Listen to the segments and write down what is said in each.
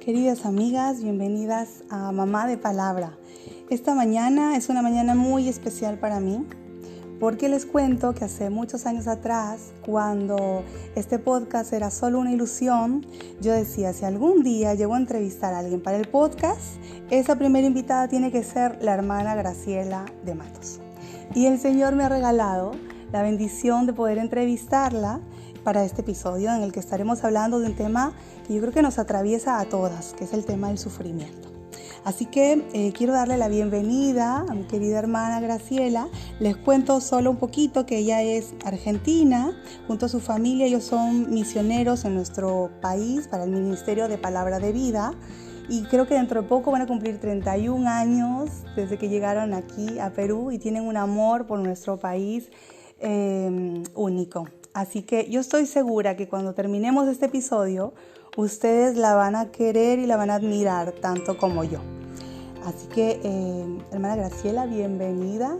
Queridas amigas, bienvenidas a Mamá de Palabra. Esta mañana es una mañana muy especial para mí porque les cuento que hace muchos años atrás, cuando este podcast era solo una ilusión, yo decía, si algún día llego a entrevistar a alguien para el podcast, esa primera invitada tiene que ser la hermana Graciela de Matos. Y el Señor me ha regalado la bendición de poder entrevistarla para este episodio en el que estaremos hablando de un tema que yo creo que nos atraviesa a todas, que es el tema del sufrimiento. Así que quiero darle la bienvenida a mi querida hermana Graciela. Les cuento solo un poquito que ella es argentina. Junto a su familia ellos son misioneros en nuestro país para el Ministerio de Palabra de Vida. Y creo que dentro de poco van a cumplir 31 años desde que llegaron aquí a Perú y tienen un amor por nuestro país único. Así que yo estoy segura que cuando terminemos este episodio, ustedes la van a querer y la van a admirar tanto como yo. Así que, hermana Graciela, bienvenida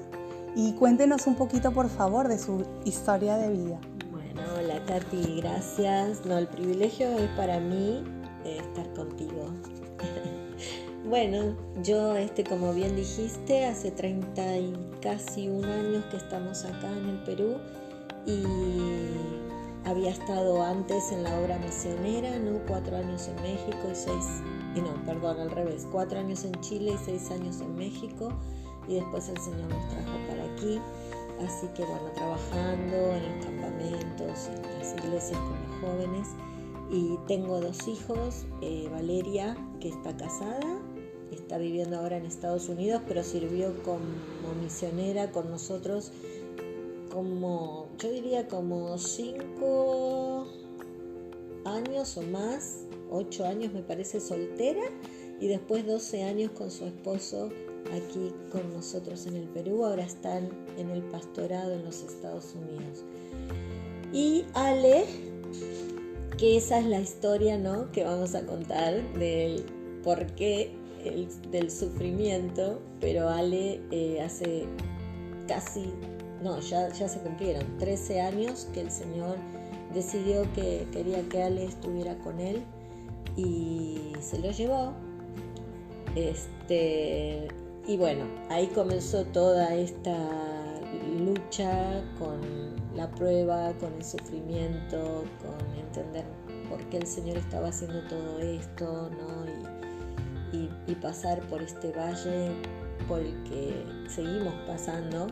y cuéntenos un poquito, por favor, de su historia de vida. Bueno, hola Katy, gracias. El privilegio es para mí estar contigo. Bueno, yo, como bien dijiste, hace 30 y casi un años que estamos acá en el Perú y había estado antes en la obra misionera, 4 años en México al revés, 4 años en Chile y 6 años en México, y después el Señor nos trajo para aquí, así que trabajando en los campamentos, en las iglesias con los jóvenes, y tengo 2 hijos, Valeria, que está casada, está viviendo ahora en Estados Unidos, pero sirvió como misionera con nosotros como 5 años o más, 8 años me parece soltera, y después 12 años con su esposo aquí con nosotros en el Perú. Ahora están en el pastorado en los Estados Unidos. Y Ale, que esa es la historia, que vamos a contar del porqué del sufrimiento, pero Ale hace ya se cumplieron 13 años que el Señor decidió que quería que Ale estuviera con él y se lo llevó. Y bueno, ahí comenzó toda esta lucha con la prueba, con el sufrimiento, con entender por qué el Señor estaba haciendo todo esto, y pasar por este valle por el que seguimos pasando,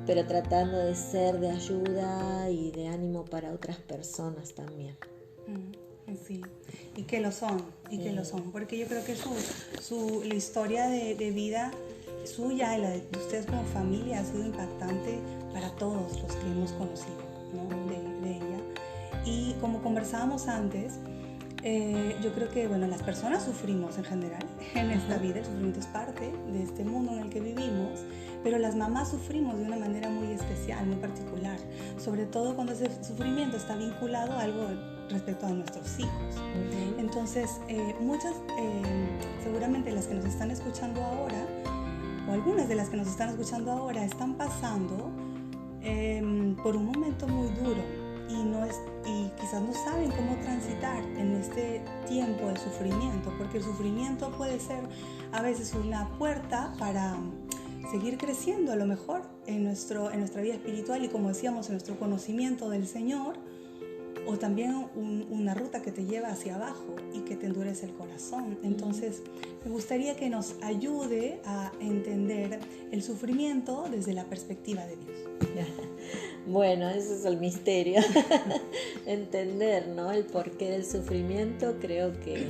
pero tratando de ser de ayuda y de ánimo para otras personas también. Sí, y que lo son, porque yo creo que la historia de vida suya y la de ustedes como familia ha sido impactante para todos los que hemos conocido, de ella. Y como conversábamos antes, yo creo que las personas sufrimos en general en esta vida. El sufrimiento es parte de este mundo en el que vivimos, pero las mamás sufrimos de una manera muy especial, muy particular, sobre todo cuando ese sufrimiento está vinculado a algo respecto a nuestros hijos. Entonces, muchas, seguramente las que nos están escuchando ahora, o algunas de las que nos están escuchando ahora, están pasando por un momento muy duro y quizás no saben cómo transitar en este tiempo de sufrimiento, porque el sufrimiento puede ser a veces una puerta para seguir creciendo a lo mejor en nuestra vida espiritual y, como decíamos, en nuestro conocimiento del Señor, o también una ruta que te lleva hacia abajo y que te endurece el corazón. Entonces, me gustaría que nos ayude a entender el sufrimiento desde la perspectiva de Dios. Bueno, ese es el misterio. Entender, el porqué del sufrimiento. Creo que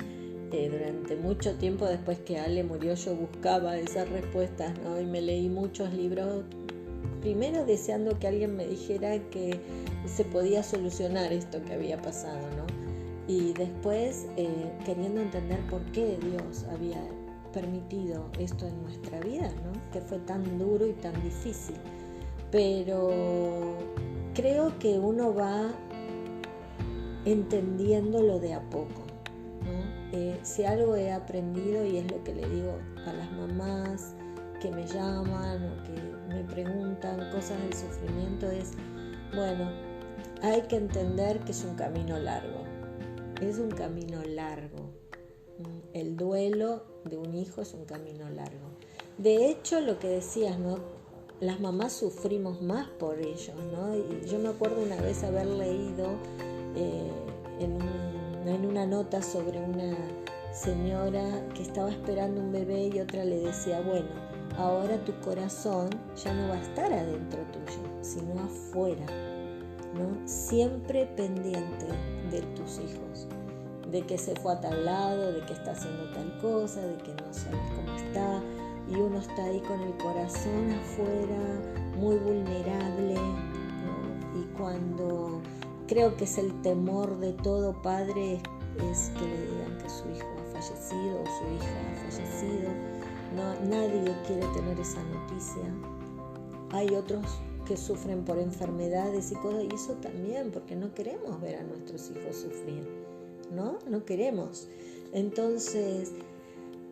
durante mucho tiempo después que Ale murió yo buscaba esas respuestas, y me leí muchos libros, primero deseando que alguien me dijera que se podía solucionar esto que había pasado, y después queriendo entender por qué Dios había permitido esto en nuestra vida, que fue tan duro y tan difícil. Pero creo que uno va entendiéndolo de a poco, si algo he aprendido, y es lo que le digo a las mamás que me llaman o que me preguntan cosas del sufrimiento, es, hay que entender que es un camino largo, el duelo de un hijo es un camino largo. De hecho, lo que decías, ¿no? Las mamás sufrimos más por ellos, ¿no? Y yo me acuerdo una vez haber leído en una nota sobre una señora que estaba esperando un bebé y otra le decía, bueno, ahora tu corazón ya no va a estar adentro tuyo, sino afuera, ¿no? Siempre pendiente de tus hijos, de que se fue a tal lado, de que está haciendo tal cosa, de que no sabes cómo está, y uno está ahí con el corazón afuera, muy vulnerable, ¿no? Y cuando creo que es el temor de todo padre es que le digan que su hijo ha fallecido o su hija ha fallecido. No, nadie quiere tener esa noticia. Hay otros que sufren por enfermedades y cosas, y eso también, porque no queremos ver a nuestros hijos sufrir, ¿no? No queremos. Entonces,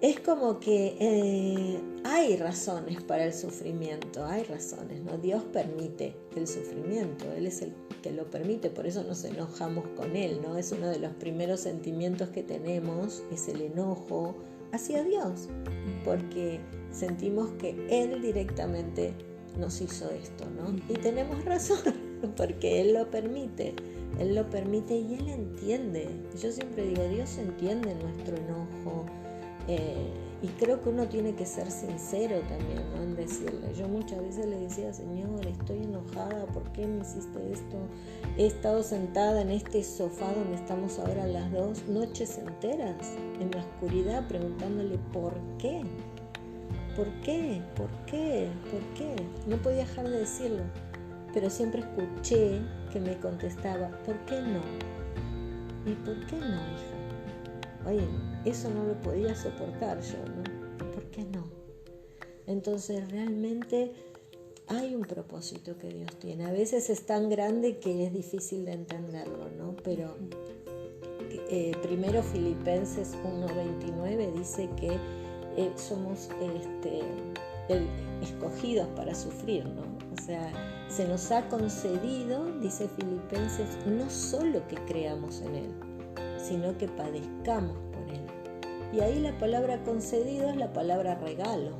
es como que hay razones para el sufrimiento, hay razones, ¿no? Dios permite el sufrimiento, Él es el que lo permite, por eso nos enojamos con Él, ¿no? Es uno de los primeros sentimientos que tenemos, es el enojo hacia Dios, porque sentimos que Él directamente nos hizo esto, ¿no? Y tenemos razón, porque Él lo permite y Él entiende. Yo siempre digo, Dios entiende nuestro enojo, y creo que uno tiene que ser sincero también, ¿no? En decirle. Yo muchas veces le decía, Señor, estoy enojada, ¿por qué me hiciste esto? He estado sentada en este sofá donde estamos ahora las dos, noches enteras, en la oscuridad, preguntándole ¿por qué? ¿Por qué? ¿Por qué? ¿Por qué? No podía dejar de decirlo, pero siempre escuché que me contestaba, ¿por qué no? ¿Y por qué no, hija? Oye, eso no lo podía soportar yo, ¿no? ¿Por qué no? Entonces realmente hay un propósito que Dios tiene. A veces es tan grande que es difícil de entenderlo, ¿no? Pero primero Filipenses 1:29 dice que somos escogidos para sufrir, ¿no? O sea, se nos ha concedido, dice Filipenses, no solo que creamos en Él, sino que padezcamos por Él. Y ahí la palabra concedido es la palabra regalo.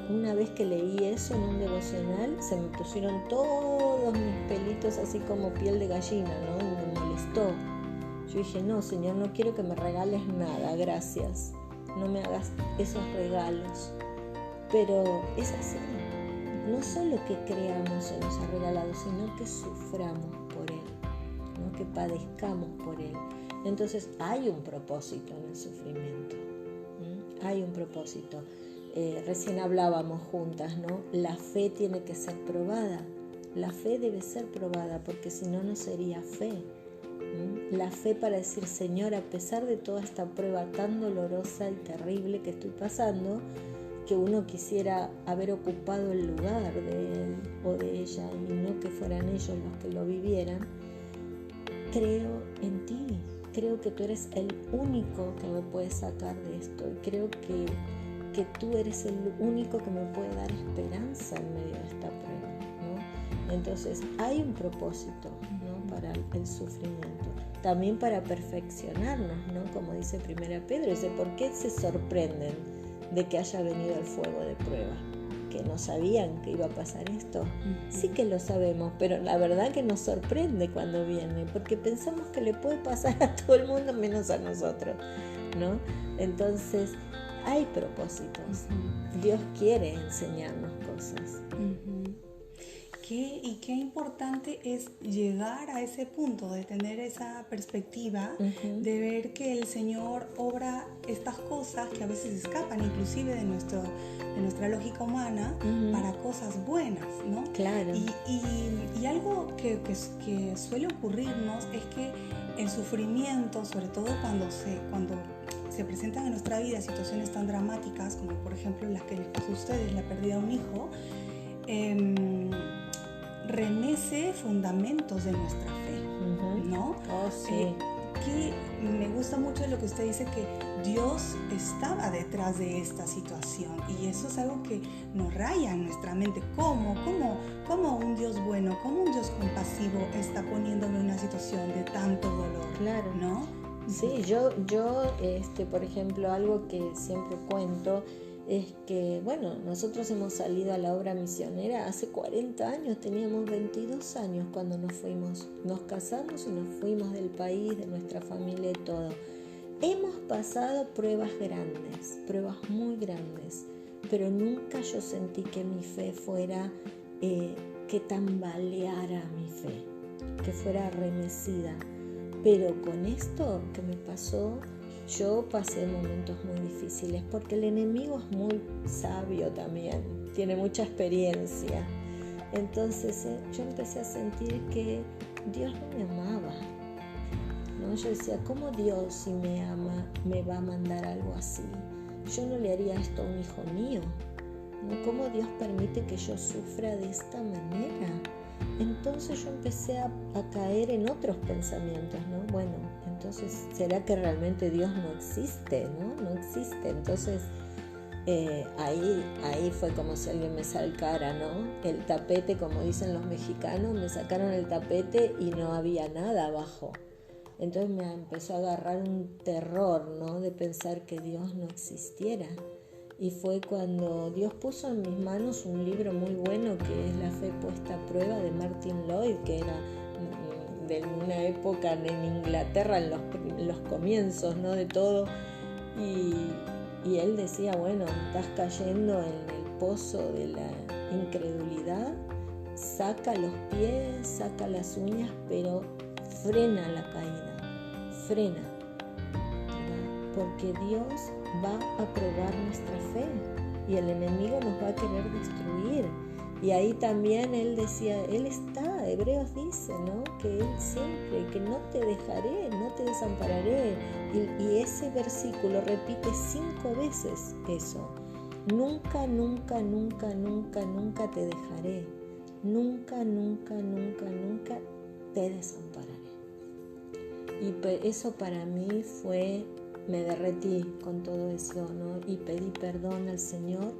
Una vez que leí eso en un devocional, se me pusieron todos mis pelitos así como piel de gallina, ¿no? Y me molestó. Yo dije, no, Señor, no quiero que me regales nada, gracias. No me hagas esos regalos. Pero es así. No solo que creamos se nos ha regalado, sino que suframos por Él, ¿no? Que padezcamos por Él. Entonces hay un propósito en el sufrimiento. Hay un propósito. Recién hablábamos juntas, ¿no? La fe tiene que ser probada. La fe debe ser probada porque si no, no sería fe. La fe para decir, Señor, a pesar de toda esta prueba tan dolorosa y terrible que estoy pasando, que uno quisiera haber ocupado el lugar de él o de ella y no que fueran ellos los que lo vivieran, creo en ti, creo que tú eres el único que me puede sacar de esto y creo que tú eres el único que me puede dar esperanza en medio de esta prueba, ¿no? Entonces hay un propósito, ¿no? Para el sufrimiento, también para perfeccionarnos, ¿no? Como dice 1 Pedro, dice, ¿por qué se sorprenden de que haya venido el fuego de prueba? ¿Que no sabían que iba a pasar esto? Sí que lo sabemos, pero la verdad que nos sorprende cuando viene, porque pensamos que le puede pasar a todo el mundo menos a nosotros, ¿no? Entonces, hay propósitos. Dios quiere enseñarnos cosas. Qué importante es llegar a ese punto de tener esa perspectiva, de ver que el Señor obra estas cosas que a veces escapan inclusive de nuestra lógica humana para cosas buenas, ¿no? Claro. Y algo que suele ocurrirnos es que el sufrimiento, sobre todo cuando se presentan en nuestra vida situaciones tan dramáticas como por ejemplo las que les pasó a ustedes, la pérdida de un hijo, remece fundamentos de nuestra fe, ¿no? Oh, sí. Que me gusta mucho lo que usted dice, que Dios estaba detrás de esta situación y eso es algo que nos raya en nuestra mente. ¿Cómo un Dios bueno, cómo un Dios compasivo está poniéndome en una situación de tanto dolor? Claro. ¿No? Sí, por ejemplo, algo que siempre cuento es que, bueno, nosotros hemos salido a la obra misionera hace 40 años, teníamos 22 años cuando nos fuimos, nos casamos y nos fuimos del país, de nuestra familia y todo. Hemos pasado pruebas grandes, pruebas muy grandes, pero nunca yo sentí que mi fe fuera, que tambaleara mi fe, que fuera remecida. Pero con esto que me pasó, yo pasé momentos muy difíciles, porque el enemigo es muy sabio también, tiene mucha experiencia. Entonces yo empecé a sentir que Dios no me amaba, ¿no? Yo decía, ¿cómo Dios, si me ama, me va a mandar algo así? Yo no le haría esto a un hijo mío, ¿no? ¿Cómo Dios permite que yo sufra de esta manera? Entonces yo empecé a caer en otros pensamientos, ¿no? Bueno, entonces, ¿será que realmente Dios no existe, no? No existe. Entonces, ahí fue como si alguien me sacara, ¿no? El tapete, como dicen los mexicanos, me sacaron el tapete y no había nada abajo. Entonces me empezó a agarrar un terror, ¿no? De pensar que Dios no existiera. Y fue cuando Dios puso en mis manos un libro muy bueno que es La fe puesta a prueba de Martin Lloyd, que era de una época en Inglaterra, en los comienzos, ¿no? De todo. Y él decía, bueno, estás cayendo en el pozo de la incredulidad, saca los pies, saca las uñas, pero frena la caída, frena, ¿verdad? Porque Dios va a probar nuestra fe y el enemigo nos va a querer destruir. Y ahí también él decía, él está, Hebreos dice, ¿no? Que él siempre, que no te dejaré, no te desampararé. Y ese versículo repite 5 veces eso. Nunca, nunca, nunca, nunca, nunca te dejaré. Nunca, nunca, nunca, nunca te desampararé. Y eso para mí fue, me derretí con todo eso, ¿no? Y pedí perdón al Señor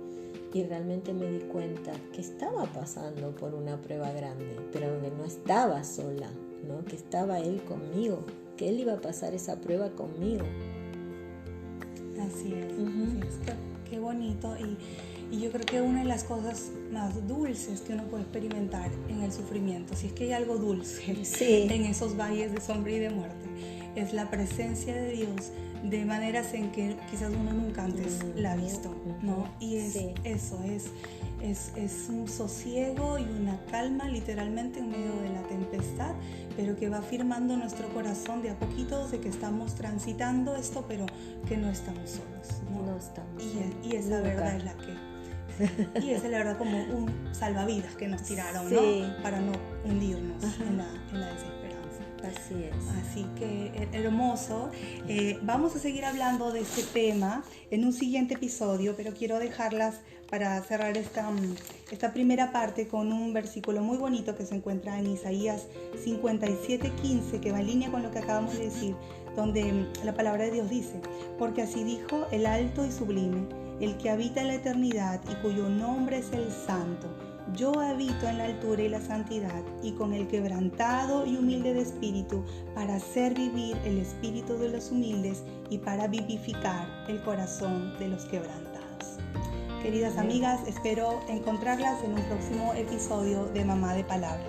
y realmente me di cuenta que estaba pasando por una prueba grande, pero que no estaba sola, ¿no? Que estaba Él conmigo, que Él iba a pasar esa prueba conmigo. Así es, así es. Qué bonito. Y yo creo que una de las cosas más dulces que uno puede experimentar en el sufrimiento, si es que hay algo dulce en esos valles de sombra y de muerte, es la presencia de Dios de maneras en que quizás uno nunca antes la ha visto, ¿no? Y es eso, es un sosiego y una calma literalmente en medio de la tempestad, pero que va afirmando nuestro corazón de a poquito de que estamos transitando esto, pero que no estamos solos, ¿no? No estamos. Y esa verdad es la que... Y esa es la verdad como un salvavidas que nos tiraron, ¿no? Para no hundirnos en la desesperancia. Así es. Así que hermoso. Vamos a seguir hablando de este tema en un siguiente episodio, pero quiero dejarlas para cerrar esta primera parte con un versículo muy bonito que se encuentra en Isaías 57:15, que va en línea con lo que acabamos de decir, donde la palabra de Dios dice: porque así dijo el alto y sublime, el que habita en la eternidad y cuyo nombre es el Santo. Yo habito en la altura y la santidad, y con el quebrantado y humilde de espíritu, para hacer vivir el espíritu de los humildes y para vivificar el corazón de los quebrantados. Queridas amigas, espero encontrarlas en un próximo episodio de Mamá de Palabra.